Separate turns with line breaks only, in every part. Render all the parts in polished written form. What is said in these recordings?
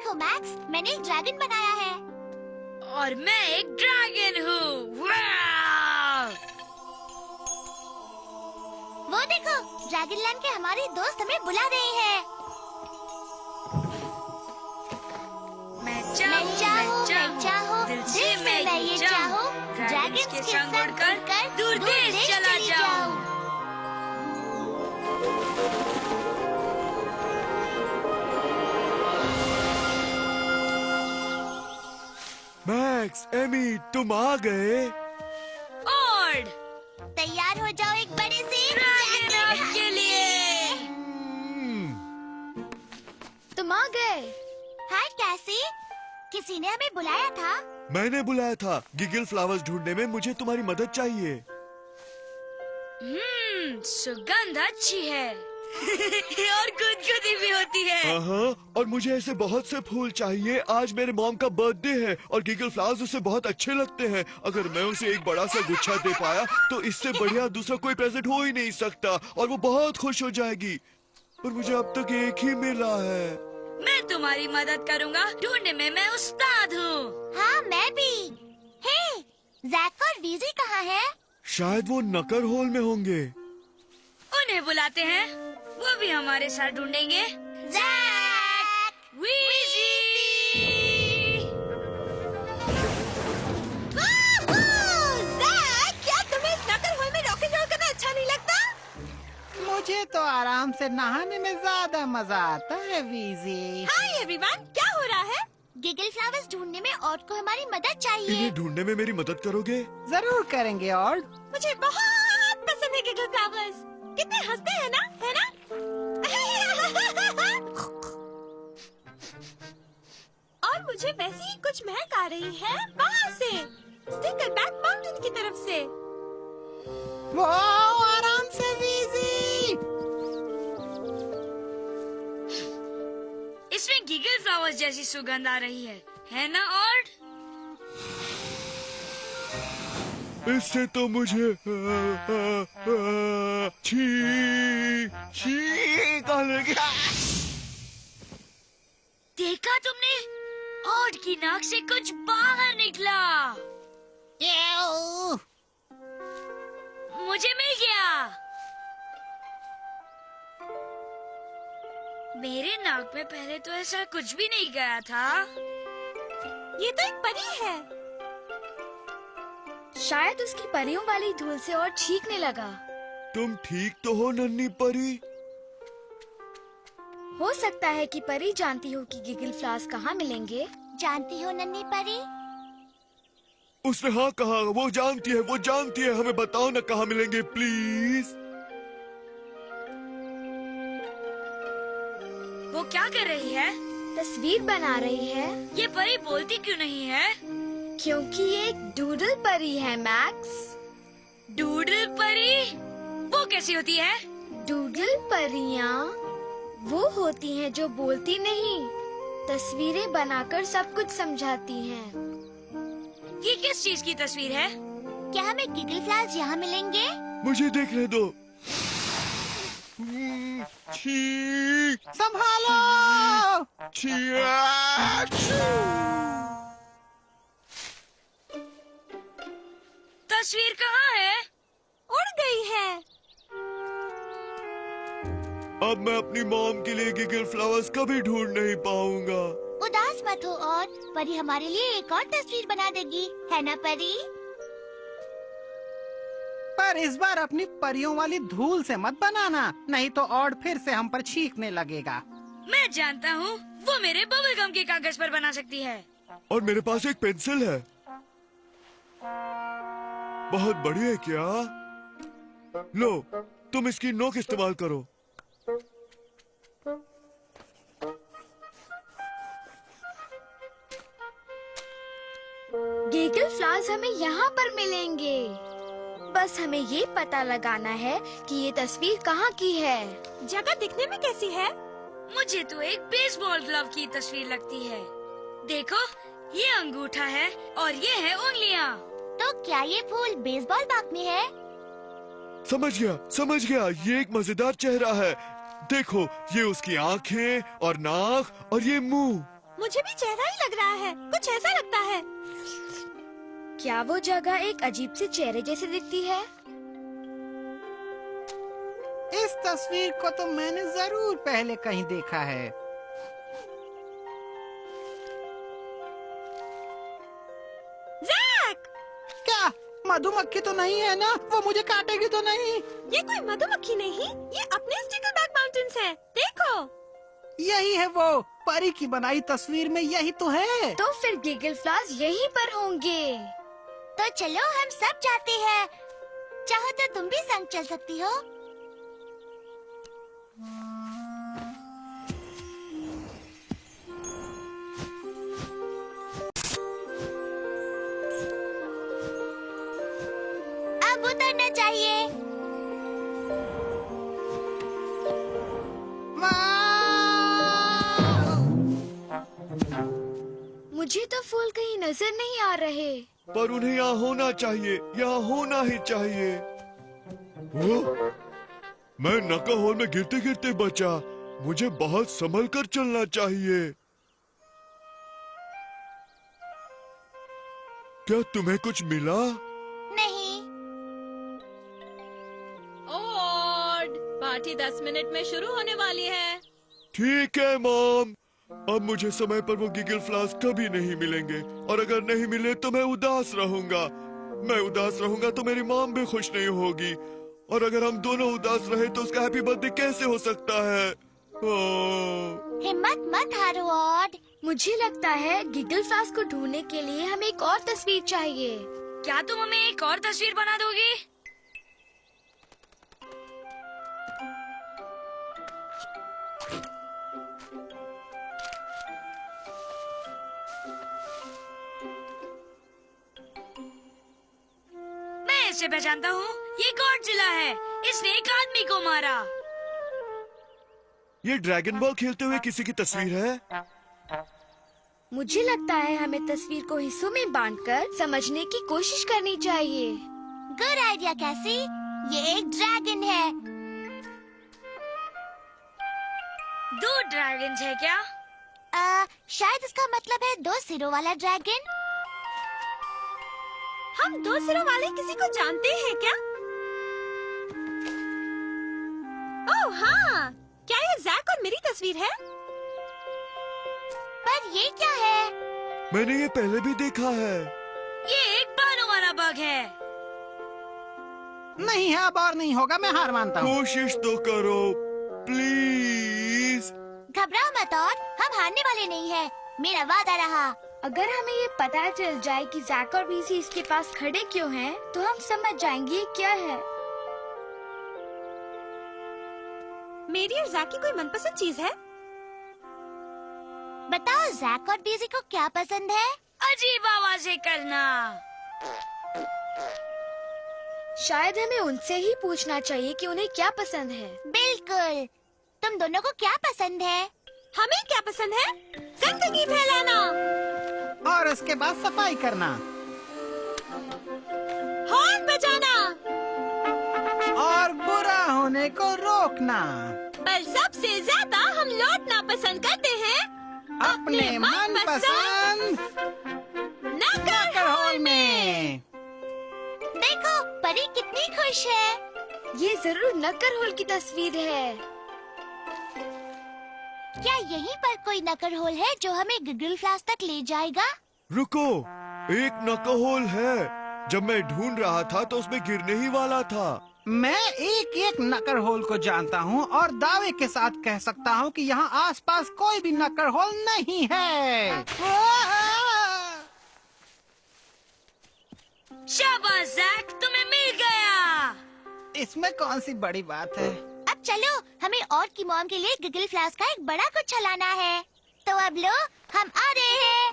देखो मैक्स, मैंने एक ड्रैगन बनाया है।
और मैं एक ड्रैगन हूँ। वाह!
वो देखो, ड्रैगन लैंड के हमारे दोस्त हमें बुला रहे हैं।
मैं चाहूँ, दिल से मैं ये चाहूँ, ड्रैगन्स के संग उड़कर दूर देश चला जाऊँ।
मैक्स, एमी, तुम आ गए।
और
तैयार हो जाओ एक बड़े से
ड्रैगन रन के लिए।
तुम आ गए। हाय कैसी, किसी ने हमें बुलाया था।
मैंने बुलाया था। गिगल फ्लावर्स ढूंढने में मुझे तुम्हारी मदद चाहिए।
सुगंध अच्छी है। और गुदगुदी भी होती है।
हाँ, और मुझे ऐसे बहुत से फूल चाहिए। आज मेरे मॉम का बर्थडे है और गिगल फ्लावर्स उसे बहुत अच्छे लगते हैं। अगर मैं उसे एक बड़ा सा गुच्छा दे पाया तो इससे बढ़िया दूसरा कोई प्रेजेंट हो ही नहीं सकता और वो बहुत खुश हो जाएगी। पर मुझे अब तक एक ही मिला है।
मैं तुम्हारी मदद करूँगा। ढूंढने में मैं उस्ताद हूँ।
हाँ मैं भी। हे, जैक और वीजी कहाँ है?
शायद वो नकर होल में होंगे।
उन्हें बुलाते हैं, वो भी हमारे साथ ढूंढेंगे।
Jack,
V G!
जैक, क्या तुम्हें इस नकर होल में रॉक एंड रोल करना अच्छा नहीं लगता?
मुझे तो आराम से नहाने में ज्यादा मजा आता है वीजी।
हाय एवरीवन, क्या हो रहा है? गिगल फ्लावर्स ढूंढने में ऑड को हमारी मदद चाहिए।
इन्हें ढूंढने में मेरी मदद करोगे?
जरूर करेंगे। और
मुझे बहुत पसंद है गिगल फ्लावर्स। कितने हंसते हैं ना, है ना? और मुझे वैसी ही कुछ महक आ रही है बाहर से, स्टिकलबैक माउंटेन की तरफ से।
वो आराम से वीजी।
इसमें गिगल फ्लावर्स जैसी सुगंध आ रही है ना? और
इससे तो मुझे छींक आने की।
देखा तुमने? ऑड की नाक से कुछ बाहर निकला। मुझे मिल गया। मेरे नाक में पहले तो ऐसा कुछ भी नहीं गया था।
ये तो एक परी है।
शायद उसकी परियों वाली धूल से और छींकने लगा।
तुम ठीक तो हो नन्ही परी?
हो सकता है कि परी जानती हो कि गिगल फ्लावर्स कहाँ मिलेंगे।
जानती हो नन्ही परी?
उसने हाँ कहा। वो जानती है। हमें बताओ ना कहाँ मिलेंगे प्लीज।
वो क्या कर रही है?
तस्वीर बना रही है।
ये परी बोलती क्यों नहीं है?
क्योंकि ये एक डूडल परी है मैक्स।
डूडल परी? वो कैसी होती है?
डूडल परियां वो होती हैं जो बोलती नहीं, तस्वीरें बनाकर सब कुछ समझाती हैं।
ये किस चीज की तस्वीर है?
क्या हमें गिगल फ्लावर्स यहाँ मिलेंगे?
मुझे देखने दो।
संभालो।
तस्वीर कहाँ है?
उड़ गई है।
अब मैं अपनी मॉम के लिए गिगल फ्लावर्स कभी ढूंढ नहीं पाऊंगा।
उदास मत हो और परी हमारे लिए एक और तस्वीर बना देगी, है ना परी?
पर इस बार अपनी परियों वाली धूल से मत बनाना, नहीं तो और फिर से हम पर छींकने लगेगा।
मैं जानता हूँ, वो मेरे बबल गम के कागज पर बना सकती है।
और मेरे पास एक पेंसिल है। बहुत बढ़िया। क्या लो, तुम इसकी नोक इस्तेमाल करो।
गिगल फ्लावर्स हमें यहाँ पर मिलेंगे। बस हमें ये पता लगाना है कि ये तस्वीर कहाँ की है।
जगह दिखने में कैसी है?
मुझे तो एक बेसबॉल ग्लव की तस्वीर लगती है। देखो, ये अंगूठा है और ये है उंगलियाँ।
तो क्या ये फूल बेसबॉल बैट में है?
समझ गया। ये एक मजेदार चेहरा है। देखो, ये उसकी आंखें और नाक और ये मुंह।
मुझे भी चेहरा ही लग रहा है, कुछ ऐसा लगता है।
क्या वो जगह एक अजीब सी चेहरे जैसी दिखती है?
इस तस्वीर को तो मैंने जरूर पहले कहीं देखा है।
जैक!
क्या मधुमक्खी तो नहीं है ना? वो मुझे काटेगी तो नहीं?
ये कोई मधुमक्खी नहीं, ये अपने स्टिकलबैक माउंटेन्स है। देखो।
यही है वो परी की बनाई तस्वीर में, यही तो है।
तो फिर गिगल फ्लॉस यहीं पर होंगे।
तो चलो हम सब जाते हैं। चाहो तो तुम भी संग चल सकती हो। अब उतरना चाहिए।
मुझे तो फूल कहीं नजर नहीं आ रहे।
पर उन्हें यहाँ होना चाहिए, यहाँ होना ही चाहिए। वो? मैं नका होल में गिरते गिरते बचा। मुझे बहुत संभल कर चलना चाहिए। क्या तुम्हें कुछ मिला?
नहीं।
ओड, पार्टी 10 मिनट में शुरू होने वाली है।
ठीक है मॉम। अब मुझे समय पर वो गिगल फ्लावर्स कभी नहीं मिलेंगे, और अगर नहीं मिले तो मैं उदास रहूंगा। मैं उदास रहूंगा तो मेरी मॉम भी खुश नहीं होगी, और अगर हम दोनों उदास रहे तो उसका हैप्पी बर्थडे कैसे हो सकता है?
हिम्मत मत हारो ऑड।
मुझे लगता है गिगल फ्लॉस को ढूंढने के लिए हमें एक और तस्वीर चाहिए। क्या तुम हमें एक और तस्वीर बना दोगी? मैं इसे पहचानता हूँ, ये गॉडजिला है। इसने एक आदमी को मारा।
ये ड्रैगन बॉल खेलते हुए किसी की तस्वीर है।
मुझे लगता है हमें तस्वीर को हिस्सों में बांटकर समझने की कोशिश करनी चाहिए।
गुड आइडिया कैसी। ये एक ड्रैगन है।
2 ड्रैगन्स है क्या?
शायद इसका मतलब है 2 सिरों वाला ड्रैगन।
हम 2 सिरों वाले किसी को जानते हैं क्या? ओह हाँ, क्या ये जैक और मेरी तस्वीर है?
पर ये क्या है?
मैंने ये पहले भी देखा है।
ये एक बालों वाला बग है।
नहीं है, अब और नहीं होगा। मैं हार मानता हूँ।
कोशिश तो करो प्लीज।
घबराओ मत ऑड, हम हारने वाले नहीं हैं। मेरा वादा रहा।
अगर हमें ये पता चल जाए कि जैक और बीसी इसके पास खड़े क्यों हैं, तो हम समझ जाएंगे ये क्या है।
मेरी और जैक की कोई मनपसंद चीज है?
बताओ जैक और बीजी को क्या पसंद है?
अजीब आवाजें करना। शायद हमें उनसे ही पूछना चाहिए कि उन्हें क्या पसंद है।
बिल्कुल। तुम दोनों को क्या पसंद है?
हमें क्या पसंद है? गंदगी फैलाना
और उसके बाद सफाई करना,
हॉर्न बजाना
और बुरा होने को रोकना।
पर सबसे ज्यादा हम लौटना पसंद करते हैं
अपने मनपसंद
नकर
हॉल में।
देखो परी कितनी खुश है।
ये जरूर नक्कर होल की तस्वीर है।
क्या यहीं पर कोई नकर होल है जो हमें गिगल फ्लॉस तक ले जाएगा?
रुको, एक नका होल है। जब मैं ढूंढ रहा था तो उसमें गिरने ही वाला था।
मैं एक एक नकर होल को जानता हूँ और दावे के साथ कह सकता हूँ कि यहाँ आसपास कोई भी नकर होल नहीं है।
शाबाश जैक, तुम्हें मिल गया।
इसमें कौन सी बड़ी बात है?
अब चलो, हमें और की मॉम के लिए गिगल फ्लॉस का एक बड़ा गुच्छा लाना है। तो अब लो, हम आ रहे हैं।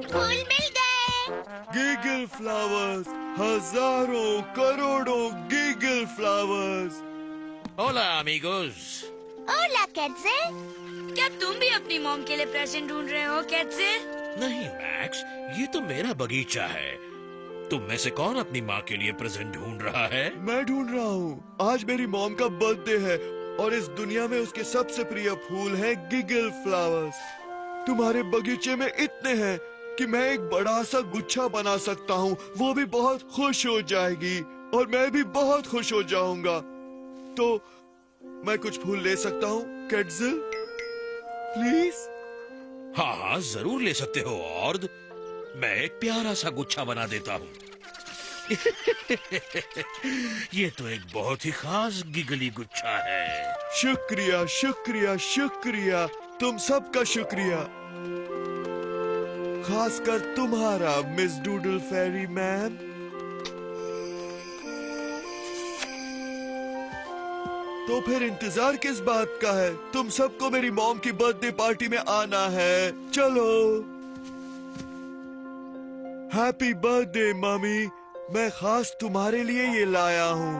फूल मिल गए।
गिगल फ्लावर्स, हजारों करोड़ों गिगल फ्लावर्स।
Hola, amigos.
ओला कैटज़े।
क्या तुम भी अपनी मॉम के लिए प्रेजेंट ढूंढ रहे हो कैटज़े?
नहीं मैक्स, ये तो मेरा बगीचा है। तुम में से कौन अपनी माँ के लिए प्रेजेंट ढूंढ रहा है?
मैं ढूंढ रहा हूँ। आज मेरी मॉम का बर्थडे है और इस दुनिया में उसके सबसे प्रिय फूल है गिगल फ्लावर्स। तुम्हारे बगीचे में इतने हैं कि मैं एक बड़ा सा गुच्छा बना सकता हूँ। वो भी बहुत खुश हो जाएगी और मैं भी बहुत खुश हो जाऊंगा। तो मैं कुछ फूल ले सकता हूँ कैटज़िल, प्लीज?
हाँ हाँ, जरूर ले सकते हो ऑर्ड। मैं एक प्यारा सा गुच्छा बना देता हूँ। ये तो एक बहुत ही खास गिगली गुच्छा है।
शुक्रिया शुक्रिया शुक्रिया, तुम सबका शुक्रिया, खासकर तुम्हारा मिस डूडल फेरी मैम। तो फिर इंतजार किस बात का है? तुम सबको मेरी मॉम की बर्थडे पार्टी में आना है। चलो। हैप्पी बर्थडे मम्मी, मैं खास तुम्हारे लिए ये लाया हूँ।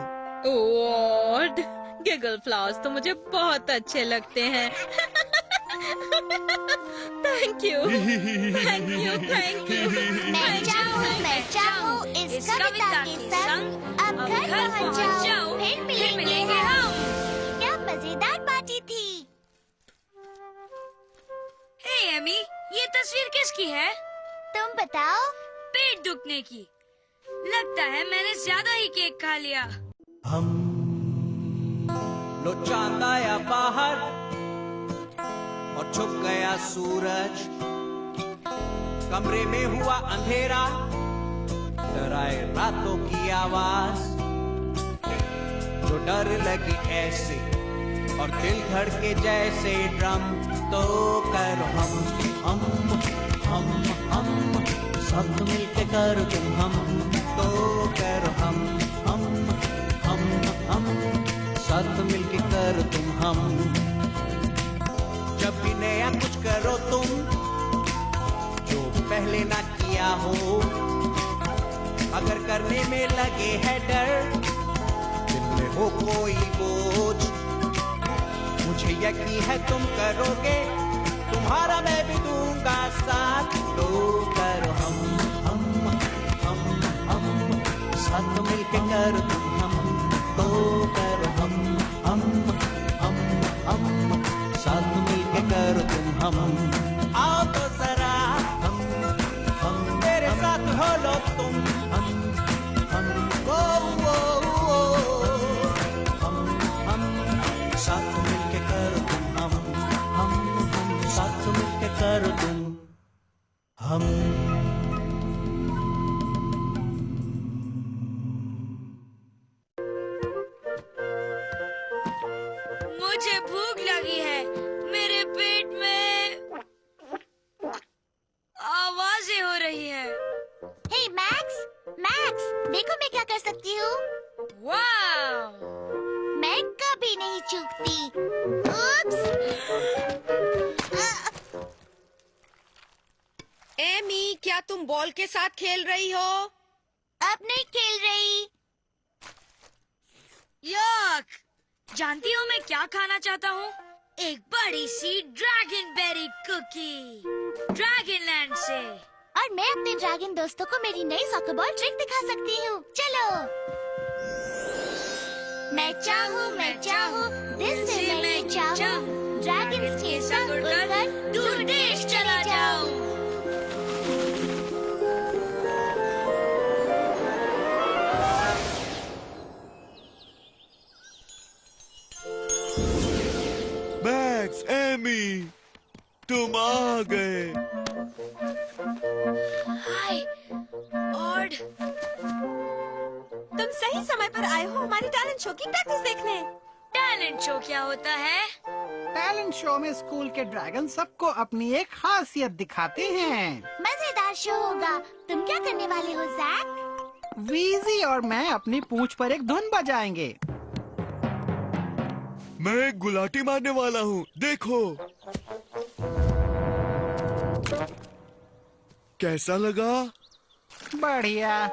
ऑर्ड, गिगल फ्लावर्स तो मुझे बहुत अच्छे लगते हैं। Thank you, thank you, thank you.
मैं चाहूँ इस कविता के संग अब घर पहुँच जाओ, फिर मिलेंगे हम। क्या मजेदार पार्टी थी।
हे एमी, ये तस्वीर किसकी है?
तुम बताओ।
पेट दुखने की। लगता है मैंने ज्यादा ही केक खा लिया।
हम लो चांद आया बाहर और छुप गया सूरज। कमरे में हुआ अंधेरा, डराए रातों की आवाज। जो डर लगी ऐसे और दिल धड़के जैसे ड्रम। तो कर हम सब मिलके कर तुम हम। तो कर हम साथ मिलके कर तुम हम। जब भी नया कुछ करो तुम जो पहले ना किया हो। अगर करने में लगे है डर, दिल में हो कोई बोझ, मुझे यकीन है तुम करोगे। तुम्हारा मैं भी दूंगा साथ। तो करो हम साथ मिलके कर तुम हम। तो करो हम साथ मिलके कर तुम हम। आओ तो जरा हम मेरे साथ हो लो तुम। हम साथ मिलके कर तुम हम साथ मिलके कर तुम हम।
मुझे भूख लगी है। मेरे पेट में आवाजें हो रही है।
हे मैक्स, देखो मैं क्या कर सकती हूँ।
वाह!
मैं कभी नहीं चूकती। उप्स।
एमी, क्या तुम बॉल के साथ खेल रही हो?
अब नहीं खेल रही।
यक! जानती हो मैं क्या खाना चाहता हूँ? एक बड़ी सी dragon berry cookie, dragon land से।
और मैं अपने ड्रैगन दोस्तों को मेरी नई सॉकर बॉल ट्रिक दिखा सकती हूँ। चलो। मैं चाहूँ दिल से मैं ये चाहूँ, ड्रैगन के संग उड़कर दूर देश चला जाऊँ।
मैक्स, एमी, तुम आ गए।
हाय, ऑड।
तुम सही समय पर आए हो हमारी टैलेंट शो की प्रैक्टिस देखने।
टैलेंट शो क्या होता है?
टैलेंट शो में स्कूल के ड्रैगन सबको अपनी एक खासियत दिखाते हैं।
मजेदार शो होगा। तुम क्या करने वाले हो जैक?
वीजी और मैं अपनी पूंछ पर एक धुन बजाएंगे।
मैं एक गुलाटी मारने वाला हूँ, देखो। कैसा लगा?
बढ़िया।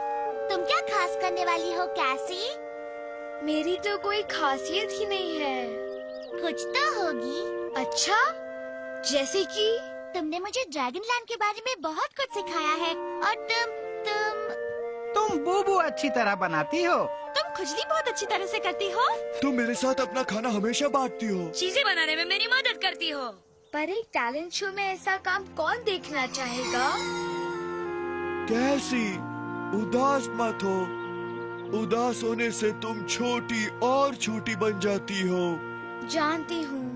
तुम क्या खास करने वाली हो कैसी?
मेरी तो कोई खासियत ही नहीं है।
कुछ तो होगी।
अच्छा, जैसे कि?
तुमने मुझे ड्रैगन लैंड के बारे में बहुत कुछ सिखाया है और
तुम बूबू अच्छी तरह बनाती हो।
तुम खुजली बहुत अच्छी तरह से करती हो।
तुम मेरे साथ अपना खाना हमेशा बांटती हो।
चीजें बनाने में मेरी मदद करती हो।
पर एक टैलेंट शो में ऐसा काम कौन देखना चाहेगा?
कैसी? उदास मत हो। उदास होने से तुम छोटी और छोटी बन जाती हो।
जानती हूँ,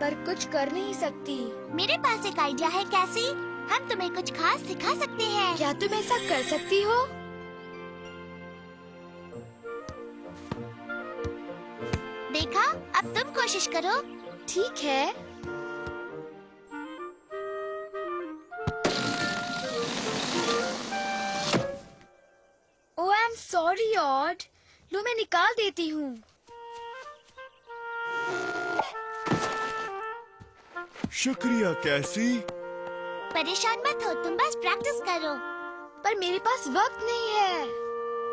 पर कुछ कर नहीं सकती।
मेरे पास एक आइडिया है कैसी। हम तुम्हें कुछ खास सिखा सकते हैं।
क्या तुम ऐसा कर सकती हो?
देखा, अब तुम कोशिश करो।
ठीक है। ओह, आई एम सॉरी ऑड। लो, मैं निकाल देती हूँ।
शुक्रिया कैसी।
परेशान मत हो, तुम बस प्रैक्टिस करो।
पर मेरे पास वक्त नहीं है।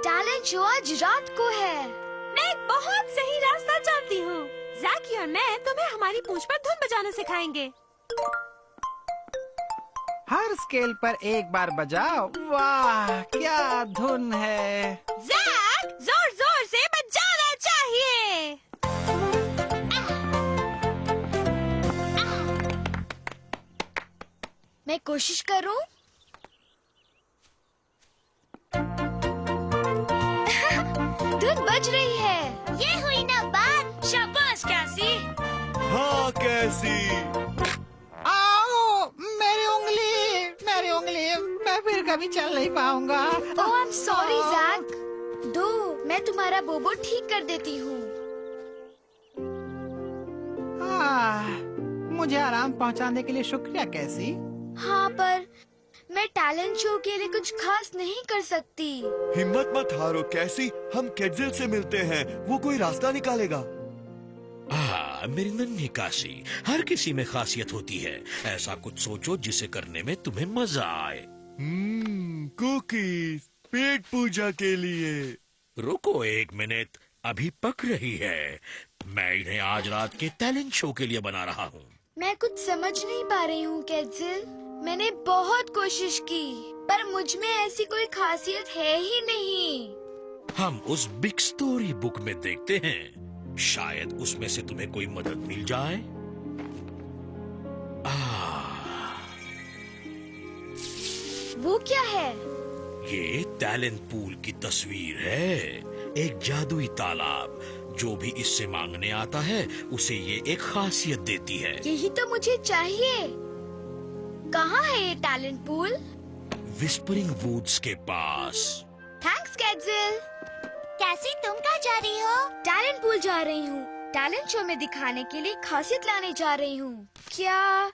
टैलेंट शो आज रात को है।
मैं एक बहुत सही रास्ता जानती हूँ। जैकी और मैं तुम्हें हमारी पूंछ पर धुन बजाना सिखाएंगे।
हर स्केल पर एक बार बजाओ। वाह, क्या धुन है।
जैक, जोर जोर से बजाना चाहिए।
मैं कोशिश करूँ? धुन बज रही है।
ये हुई ना बात।
शाबाश कैसी।
हाँ कैसी।
आओ, मेरी उंगली, मेरी उंगली। मैं फिर कभी चल नहीं पाऊंगा।
ओह, आई एम सॉरी जैक। दो, मैं तुम्हारा बोबो ठीक कर देती हूँ।
मुझे आराम पहुंचाने के लिए शुक्रिया कैसी।
हाँ, पर मैं टैलेंट शो के लिए कुछ खास नहीं कर सकती।
हिम्मत मत हारो कैसी। हम केटजिल से मिलते हैं, वो कोई रास्ता निकालेगा।
मेरी नन्ही काशी, हर किसी में खासियत होती है। ऐसा कुछ सोचो जिसे करने में तुम्हें मजा आए।
कुकीज, पेट पूजा के लिए।
रुको एक मिनट, अभी पक रही है। मैं इन्हें आज रात के टैलेंट शो के लिए बना रहा हूँ।
मैं कुछ समझ नहीं पा रही हूँ केटजिल। मैंने बहुत कोशिश की, पर मुझ में ऐसी कोई खासियत है ही नहीं।
हम उस बिग स्टोरी बुक में देखते हैं, शायद उसमें से तुम्हें कोई मदद मिल जाए।
वो क्या है?
ये टैलेंट पूल की तस्वीर है। एक जादुई तालाब। जो भी इससे मांगने आता है उसे ये एक खासियत देती है।
यही तो मुझे चाहिए। कहाँ है ये टैलेंट पूल?
विस्परिंग वुड्स के पास।
थैंक्स केटजिल।
कैसी, तुम कहाँ जा रही हो?
टैलेंट पूल जा रही हूँ। टैलेंट शो में दिखाने के लिए खासियत लाने जा रही हूँ। क्या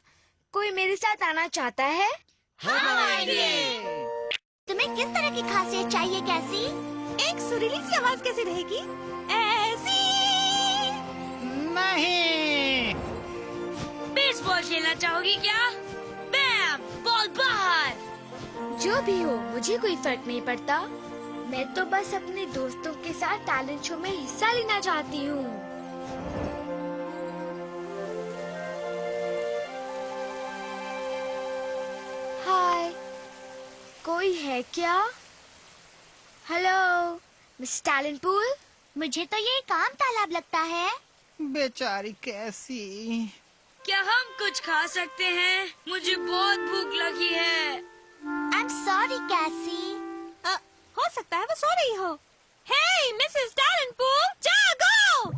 कोई मेरे साथ आना चाहता है?
तुम्हें किस तरह की खासियत चाहिए कैसी?
एक सुरीली सी आवाज कैसी रहेगी? ऐसी।
नहीं।
बेसबॉल खेलना चाहोगी क्या? बैम, बॉल बाहर।
जो भी हो, मुझे कोई फर्क नहीं पड़ता। मैं तो बस अपने दोस्तों के साथ टैलेंट शो में हिस्सा लेना चाहती हूँ। हाय, कोई है क्या? Hello, miss talent pool.
मुझे तो ये एक आम तालाब लगता है।
बेचारी कैसी।
क्या हम कुछ खा सकते हैं? मुझे बहुत भूख लगी है।
आई एम सॉरी कैसी।
हो सकता है वो सो रही हो। हे मिसेस टैलेंट पूल, जागो!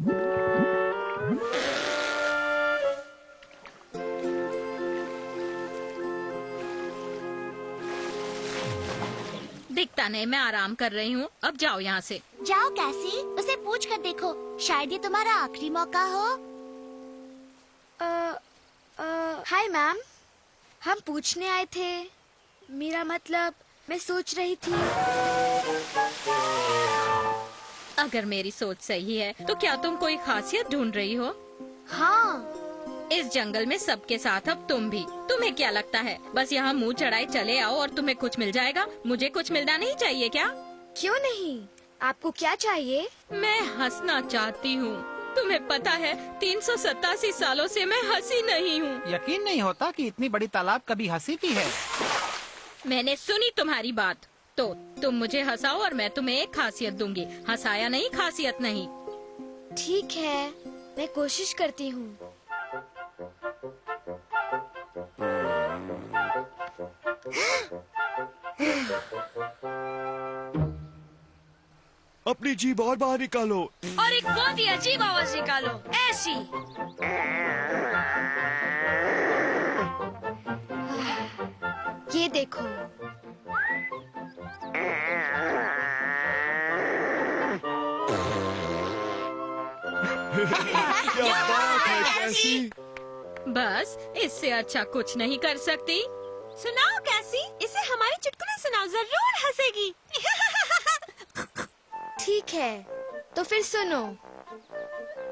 दिखता नहीं, मैं आराम कर रही हूँ। अब जाओ यहाँ से।
जाओ कैसी, उसे पूछ कर देखो, शायद ये तुम्हारा आखिरी मौका हो।
हाय मैम, हम पूछने आए थे। मेरा मतलब, मैं सोच रही थी।
अगर मेरी सोच सही है तो क्या तुम कोई खासियत ढूंढ रही हो?
हाँ।
इस जंगल में सबके साथ अब तुम भी। तुम्हें क्या लगता है बस यहाँ मुंह चढ़ाए चले आओ और तुम्हें कुछ मिल जाएगा? मुझे कुछ मिलना नहीं चाहिए क्या?
क्यों नहीं? आपको क्या चाहिए?
मैं हंसना चाहती हूँ। तुम्हें पता है 387 सालों से मैं हंसी नहीं हूँ।
यकीन नहीं होता कि इतनी बड़ी तालाब कभी हंसी भी है।
मैंने सुनी तुम्हारी बात, तो तुम मुझे हंसाओ और मैं तुम्हें एक खासियत दूंगी। हंसाया नहीं, खासियत नहीं।
ठीक है, मैं कोशिश करती हूँ।
अपनी जीभ और बाहर निकालो।
और एक बहुत ही अजीब आवाज निकालो, ऐसी।
ये देखो।
क्या बात है कैसी?
बस इससे अच्छा कुछ नहीं कर सकती।
सुनाओ कैसी, इसे हमारी चुटकुले सुनाओ, जरूर हंसेगी।
ठीक है, तो फिर सुनो।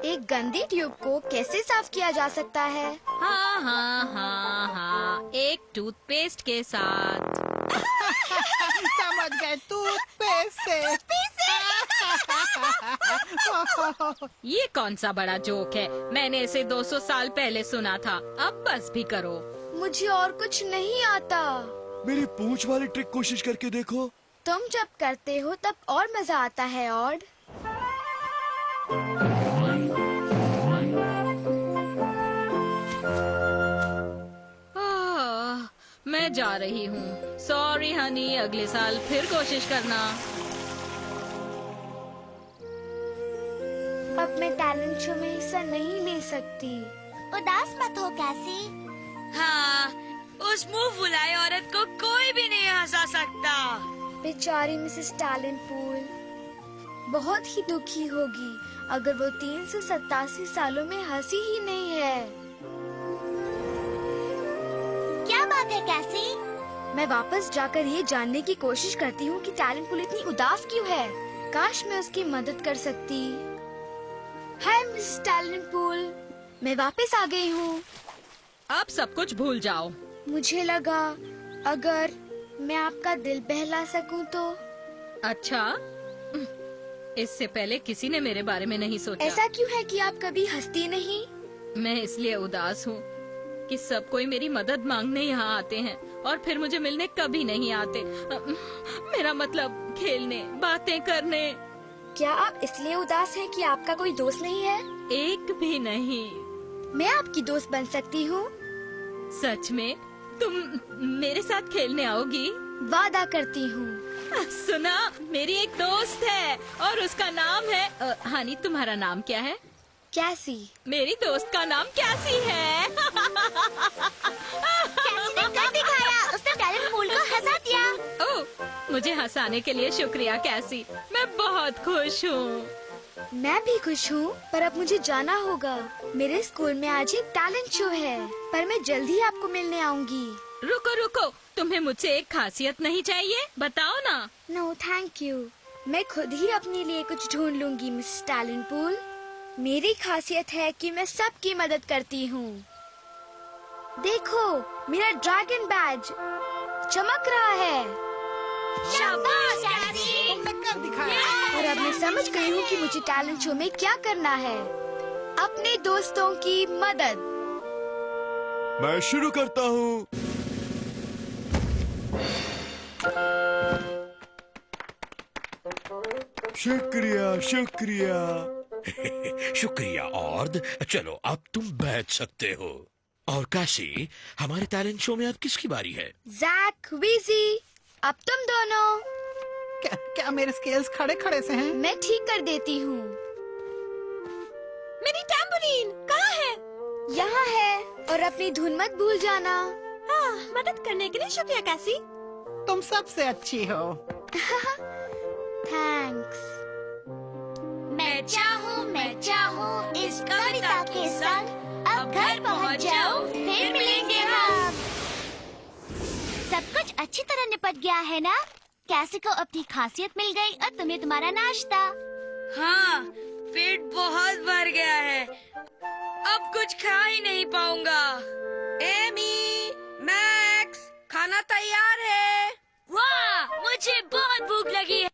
एक गंदी ट्यूब को कैसे साफ किया जा सकता है?
हाँ हाँ हाँ हाँ, एक टूथपेस्ट के साथ।
समझ गए, टूथपेस्ट से।
ये कौन सा बड़ा जोक है? मैंने इसे 200 साल पहले सुना था। अब बस भी करो।
मुझे और कुछ नहीं आता।
मेरी पूंछ वाली ट्रिक कोशिश करके देखो।
तुम जब करते हो तब और मजा आता है। और
मैं जा रही हूँ। सॉरी हनी, अगले साल फिर कोशिश करना।
अब मैं टैलेंट शो में हिस्सा नहीं ले सकती।
उदास मत हो कैसी।
हाँ, उस मुंह फुलाई औरत को कोई भी नहीं हंसा सकता।
बेचारी मिसेस टैलेंट पूल बहुत ही दुखी होगी अगर वो 387 सालों में हंसी ही नहीं है।
क्या बात है कैसी?
मैं वापस जाकर ये जानने की कोशिश करती हूँ कि टैलेंट पूल इतनी उदास क्यों है। काश मैं उसकी मदद कर सकती। हाय मिसेस टैलेंट पूल, मैं वापस आ गई हूँ।
अब सब कुछ भूल जाओ।
मुझे लगा अगर मैं आपका दिल बहला सकूं तो।
अच्छा, इससे पहले किसी ने मेरे बारे में नहीं सोचा।
ऐसा क्यों है कि आप कभी हंसती नहीं?
मैं इसलिए उदास हूँ कि सब कोई मेरी मदद मांगने यहाँ आते हैं और फिर मुझे मिलने कभी नहीं आते। मेरा मतलब खेलने, बातें करने।
क्या आप इसलिए उदास हैं कि आपका कोई दोस्त नहीं है?
एक भी नहीं।
मैं आपकी दोस्त बन सकती हूँ।
सच में? तुम मेरे साथ खेलने आओगी?
वादा करती हूँ।
सुना, मेरी एक दोस्त है और उसका नाम है हानी। तुम्हारा नाम क्या है?
कैसी।
मेरी दोस्त का नाम कैसी है।
कैसी ने कर दिखाया, उसने टैलेंट पूल को हंसा दिया।
ओह, मुझे हंसाने के लिए शुक्रिया कैसी। मैं बहुत खुश हूँ।
मैं भी खुश हूँ, पर अब मुझे जाना होगा। मेरे स्कूल में आज एक टैलेंट शो है, पर मैं जल्दी आपको मिलने आऊंगी।
रुको रुको, तुम्हें मुझसे एक खासियत नहीं चाहिए? बताओ ना।
नो थैंक यू, मैं खुद ही अपने लिए कुछ ढूंढ लूंगी मिस टैलेंट पूल। मेरी खासियत है कि मैं सबकी मदद करती हूँ। देखो, मेरा ड्रैगन बैज चमक रहा है।
शाबाश कैसी।
तुमने कर दिखाया।
और अब मैं समझ गई हूँ कि मुझे टैलेंट शो में क्या करना है। अपने दोस्तों की मदद।
मैं शुरू करता हूँ। शुक्रिया शुक्रिया।
शुक्रिया ऑर्ड। चलो अब तुम बैठ सकते हो। और काशी, हमारे टैलेंट शो में अब किसकी बारी है?
जैक, वीजी, अब तुम दोनों।
क्या मेरे स्केल्स खड़े खड़े से हैं?
मैं ठीक कर देती हूँ।
मेरी टैम्बोलिन कहाँ है?
यहाँ है, और अपनी धुन मत भूल जाना।
मदद करने के लिए शुक्रिया कैसी।
तुम सबसे अच्छी हो।
थैंक्स।
मैं चाहूँ इस कविता के संग अब घर पहुँच जाऊँ, फिर मिलेंगे हम। सब कुछ अच्छी तरह निपट गया है ना? कैसी को अपनी खासियत मिल गई और तुम्हें तुम्हारा नाश्ता।
हाँ, पेट बहुत भर गया है। अब कुछ खा ही नहीं पाऊंगा।
एमी, मैक्स, खाना तैयार है।
वाह, मुझे बहुत भूख लगी है।